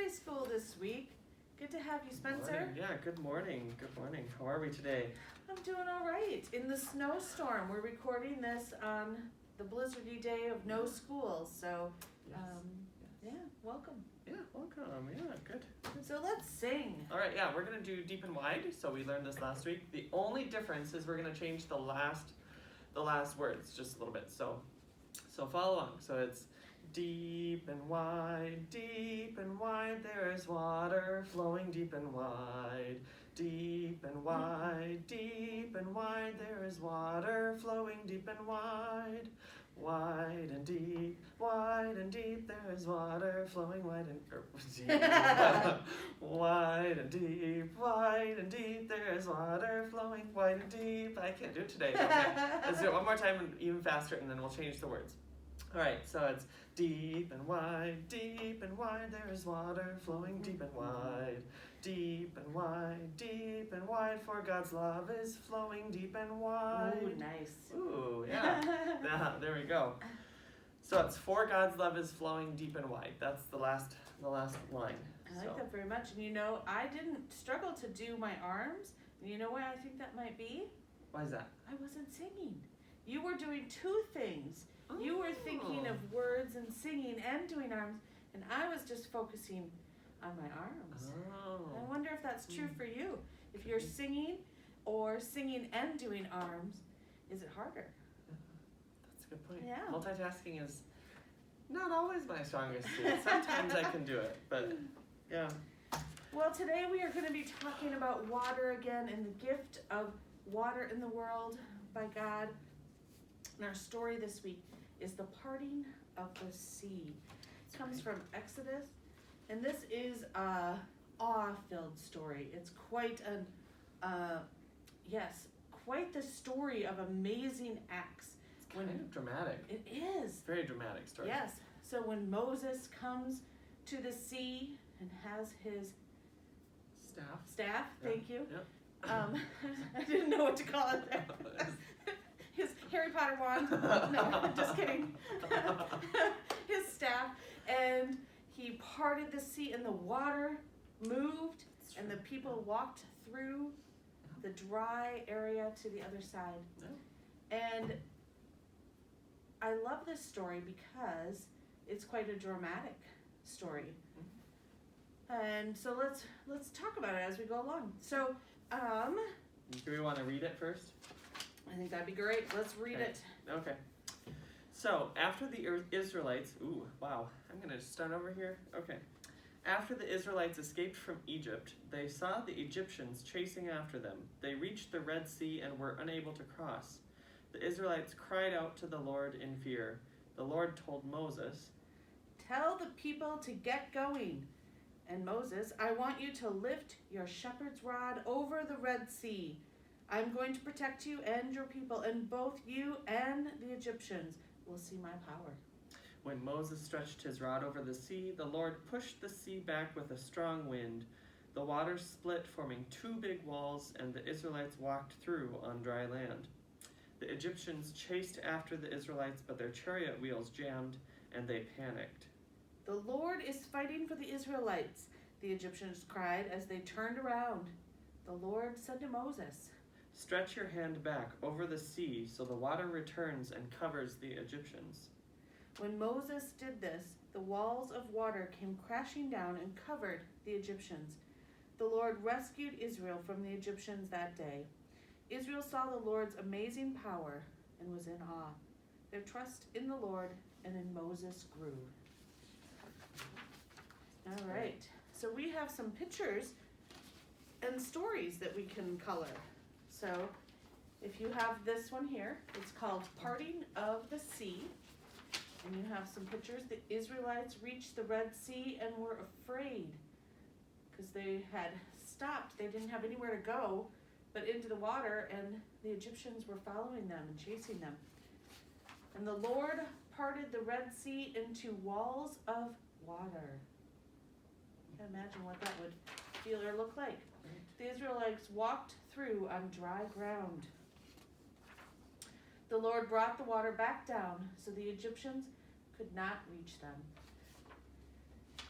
Sunday school this week. Good to have you, Spencer. Morning. Yeah, good morning. Good morning. How are we today? I'm doing all right. In the snowstorm, we're recording this on the blizzardy day of no school. So, Yes. yeah, welcome. Yeah, welcome. Yeah, good. So let's sing. All right, yeah, we're going to do deep and wide. So we learned this last week. The only difference is we're going to change the last words just a little bit. So follow along. So it's deep and wide, there is water flowing deep and wide. Deep and wide, there is water flowing deep and wide. Wide and deep, there is water flowing wide and deep. Wide and deep, there is water flowing wide and deep. I can't do it today. Okay, let's do it one more time and even faster, and then we'll change the words. All right, so it's deep and wide, there is water flowing deep and wide. Deep and wide, for God's love is flowing deep and wide. Ooh, nice. Ooh, yeah. There we go. So it's for God's love is flowing deep and wide. That's the last line. I like that very much. And you know, I didn't struggle to do my arms. And you know why I think that might be? Why is that? I wasn't singing. You were doing two things. Oh. You were thinking of words and singing and doing arms, and I was just focusing on my arms. Oh. I wonder if that's true for you. If you're singing or singing and doing arms, is it harder? That's a good point. Yeah. Multitasking is not always my strongest suit. Sometimes I can do it, but yeah. Well, today we are going to be talking about water again and the gift of water in the world by God. And our story this week is the parting of the sea. It comes from Exodus, and this is a awe-filled story. It's quite quite the story of amazing acts. It's kind of dramatic. It is. Very dramatic story. Yes. So when Moses comes to the sea and has his staff, thank you. Yep. I didn't know what to call it there. His Harry Potter wand. No, just kidding. His staff, and he parted the sea, and the water moved, and the people walked through the dry area to the other side. Yeah. And I love this story because it's quite a dramatic story. And so let's talk about it as we go along. So, do we want to read it first? I think that'd be great. Let's read it. Okay. So, after the Israelites, I'm going to start over here. Okay. After the Israelites escaped from Egypt, they saw the Egyptians chasing after them. They reached the Red Sea and were unable to cross. The Israelites cried out to the Lord in fear. The Lord told Moses, "Tell the people to get going. And Moses, I want you to lift your shepherd's rod over the Red Sea. I'm going to protect you and your people, and both you and the Egyptians will see my power." When Moses stretched his rod over the sea, the Lord pushed the sea back with a strong wind. The waters split, forming two big walls, and the Israelites walked through on dry land. The Egyptians chased after the Israelites, but their chariot wheels jammed, and they panicked. "The Lord is fighting for the Israelites," the Egyptians cried as they turned around. The Lord said to Moses, "Stretch your hand back over the sea so the water returns and covers the Egyptians." When Moses did this, the walls of water came crashing down and covered the Egyptians. The Lord rescued Israel from the Egyptians that day. Israel saw the Lord's amazing power and was in awe. Their trust in the Lord and in Moses grew. All right, so we have some pictures and stories that we can color. So if you have this one here, it's called Parting of the Sea. And you have some pictures. The Israelites reached the Red Sea and were afraid because they had stopped. They didn't have anywhere to go but into the water, and the Egyptians were following them and chasing them. And the Lord parted the Red Sea into walls of water. You can imagine what that would feel or look like. The Israelites walked through on dry ground. The Lord brought the water back down so the Egyptians could not reach them.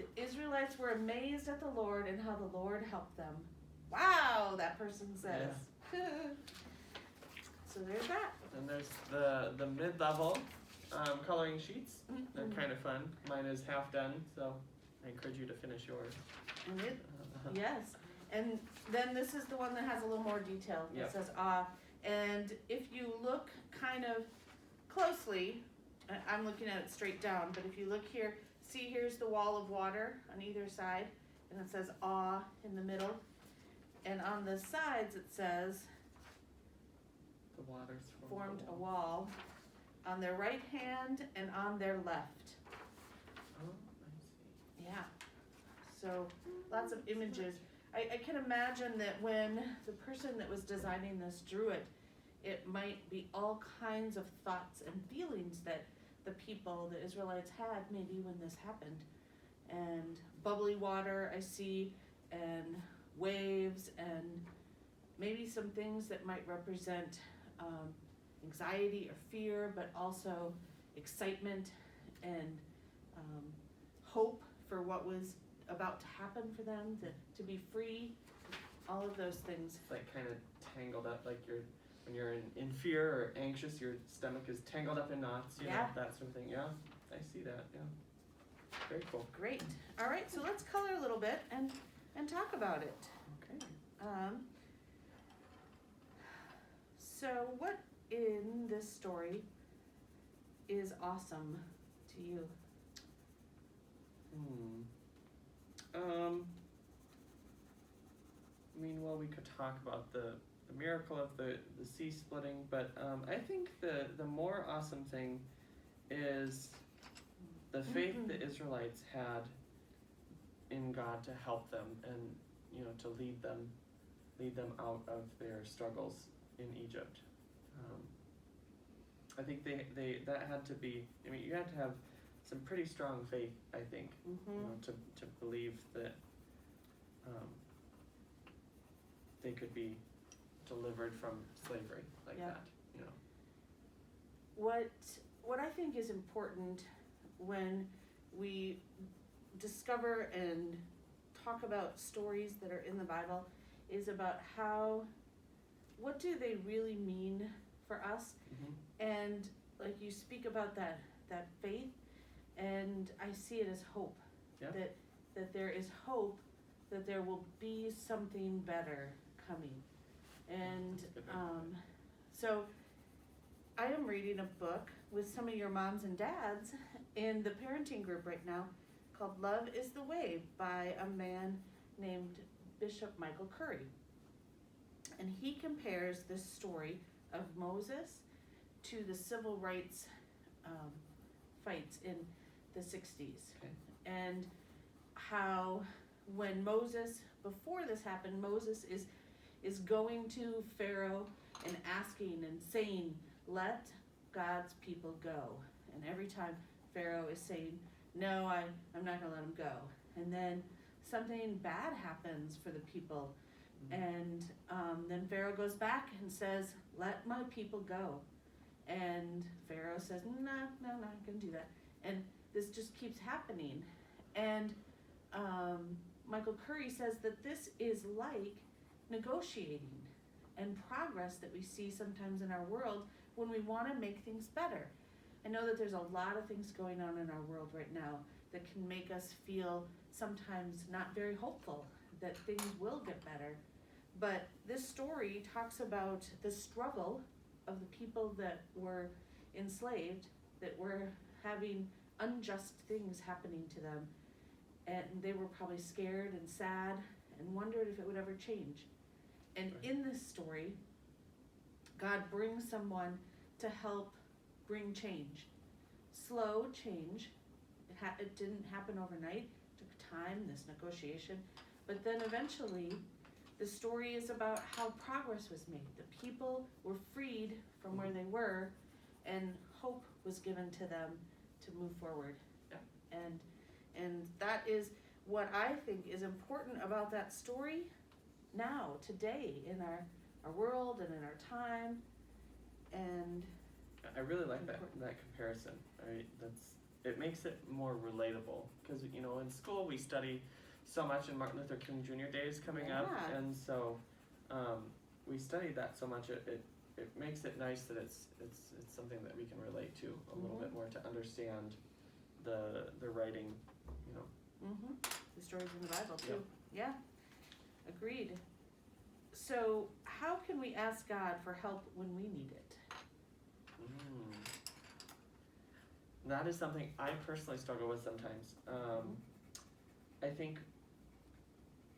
The Israelites Israelites were amazed at the Lord and how the Lord helped them. Wow, that person says. Yeah. So there's that. And there's the mid-level coloring sheets. They're kind of fun. Mine is half done, so I encourage you to finish yours. And yes. And then this is the one that has a little more detail. It Yep. says and if you look kind of closely, I'm looking at it straight down, but if you look here, see here's the wall of water on either side, and it says in the middle. And on the sides it says The waters formed a wall on their right hand and on their left. Oh, I see. Yeah. So lots of images. I can imagine that when the person that was designing this drew it, it might be all kinds of thoughts and feelings that the people, the Israelites, had maybe when this happened. And bubbly water I see, and waves, and maybe some things that might represent anxiety or fear, but also excitement and hope for what was about to happen for them, to be free, all of those things. It's like kind of tangled up, like when you're in fear or anxious, your stomach is tangled up in knots, you know, that sort of thing. Yeah, I see that, yeah. Very cool. Great. All right, so let's color a little bit and talk about it. Okay. So what in this story is awesome to you? I mean, well, we could talk about the miracle of the sea splitting, but I think the more awesome thing is the faith the Israelites had in God to help them and, you know, to lead them out of their struggles in Egypt. I think they that had to be, I mean, you had to have some pretty strong faith, I think, you know, to believe that they could be delivered from slavery like that, you know. What I think is important when we discover and talk about stories that are in the Bible is about what do they really mean for us? And like you speak about that faith, and I see it as hope. Yeah. That there is hope, that there will be something better coming. And so I am reading a book with some of your moms and dads in the parenting group right now called Love is the Way by a man named Bishop Michael Curry. And he compares this story of Moses to the civil rights fights in the 60s. Okay. And how when Moses, before this happened, Moses is going to Pharaoh and asking and saying, let God's people go. And every time Pharaoh is saying, no, I'm not going to let them go. And then something bad happens for the people. And then Pharaoh goes back and says, let my people go. And Pharaoh says, no, I'm not going to do that. And this just keeps happening. And Michael Curry says that this is like negotiating and progress that we see sometimes in our world when we want to make things better. I know that there's a lot of things going on in our world right now that can make us feel sometimes not very hopeful that things will get better. But this story talks about the struggle of the people that were enslaved, that were having unjust things happening to them. And they were probably scared and sad and wondered if it would ever change. And in this story, God brings someone to help bring change. Slow change. It didn't happen overnight. It took time, this negotiation. But then eventually, the story is about how progress was made. The people were freed from where they were, and hope was given to them to move forward. Yeah. And that is what I think is important about that story now, today, in our world and in our time. And I really like that comparison. Right? it makes it more relatable, because you know in school we study so much, and Martin Luther King Jr. Day is coming up, Yeah. and so we studied that so much. It makes it nice that it's something that we can relate to a little bit more, to understand the writing, you know. Mm-hmm. The stories in the Bible too. Yeah. Agreed. So how can we ask God for help when we need it? That is something I personally struggle with sometimes. I think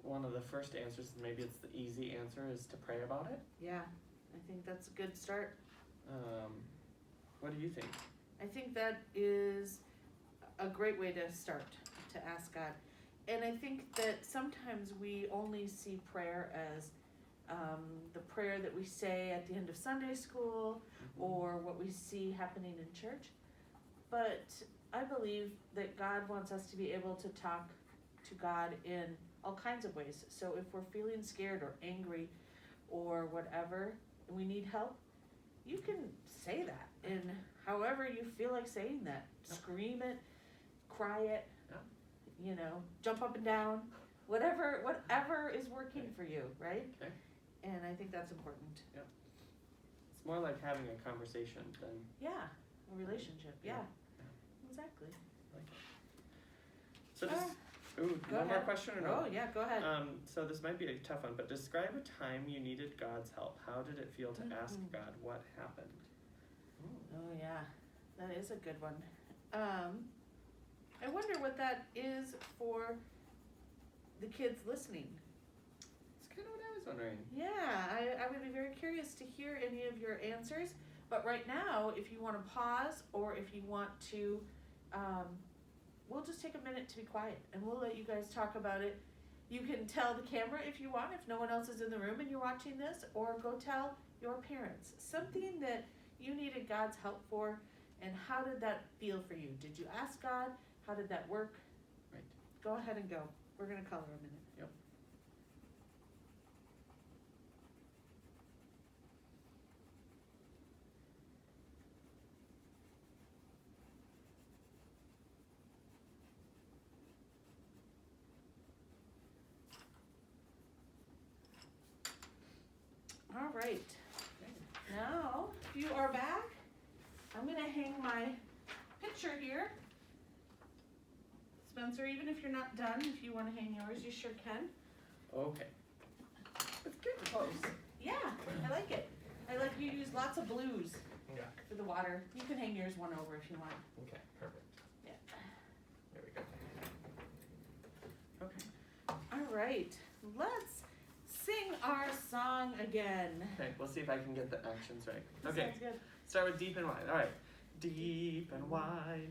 one of the first answers, maybe it's the easy answer, is to pray about it. Yeah, I think that's a good start. What do you think? I think that is a great way to start, to ask God. And I think that sometimes we only see prayer as the prayer that we say at the end of Sunday school, or what we see happening in church. But I believe that God wants us to be able to talk to God in all kinds of ways. So if we're feeling scared or angry or whatever, and we need help, you can say that in however you feel like saying that. Scream it, cry it, you know, jump up and down, whatever is working for you, right? Okay. And I think that's important. It's more like having a conversation than a relationship. Yeah. Exactly. Like it. So just one ahead. more question or no? Oh yeah, go ahead. So this might be a tough one, but describe a time you needed God's help. How did it feel to ask God what happened? Oh yeah, that is a good one. I wonder what that is for the kids listening. It's kind of what I was wondering. Yeah, I would be very curious to hear any of your answers. But right now, if you want to pause, or if you want to, we'll just take a minute to be quiet, and we'll let you guys talk about it. You can tell the camera if you want, if no one else is in the room and you're watching this, or go tell your parents something that you needed God's help for, and how did that feel for you? Did you ask God? How did that work? Right. Go ahead and go. We're going to color a minute. Yep. All right. Now, if you are back, I'm going to hang my picture here. Spencer, even if you're not done, if you want to hang yours, you sure can. Okay. That's good. Close. Yeah, I like it. I like you use lots of blues for the water. You can hang yours one over if you want. Okay, perfect. Yeah. There we go. Okay. All right. Let's sing our song again. Okay, we'll see if I can get the actions right. Okay. Sounds good. Start with deep and wide. All right. Deep and wide,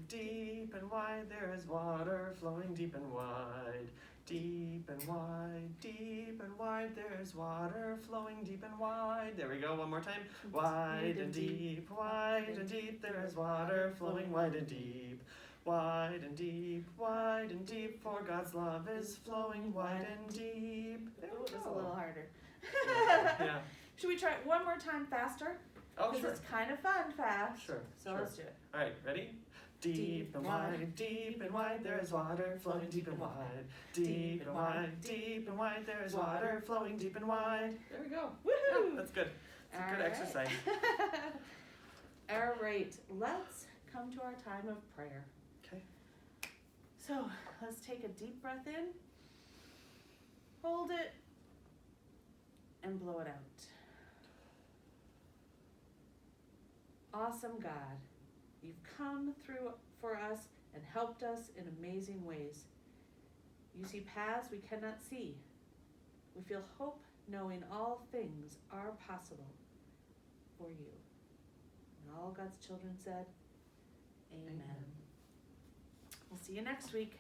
there is water flowing deep and wide. Deep and wide, there is water flowing deep and wide. There we go, one more time. Wide and deep, there is water flowing wide and deep. Wide and deep, for God's love is flowing wide and deep. There we It's go. a little harder. Yeah. Should we try it one more time faster? Oh, Because sure. it's kind of fun fast. Sure. So sure. let's do it. All right, ready? Deep and wide, there is water flowing deep and wide. Deep and wide, there is water flowing deep and wide. There we go. Woohoo! Yeah, that's good. It's a good exercise. All right, let's come to our time of prayer. Okay. So let's take a deep breath in, hold it, and blow it out. Awesome God, you've come through for us and helped us in amazing ways. You see paths we cannot see. We feel hope knowing all things are possible for you. And all God's children said, Amen. We'll see you next week.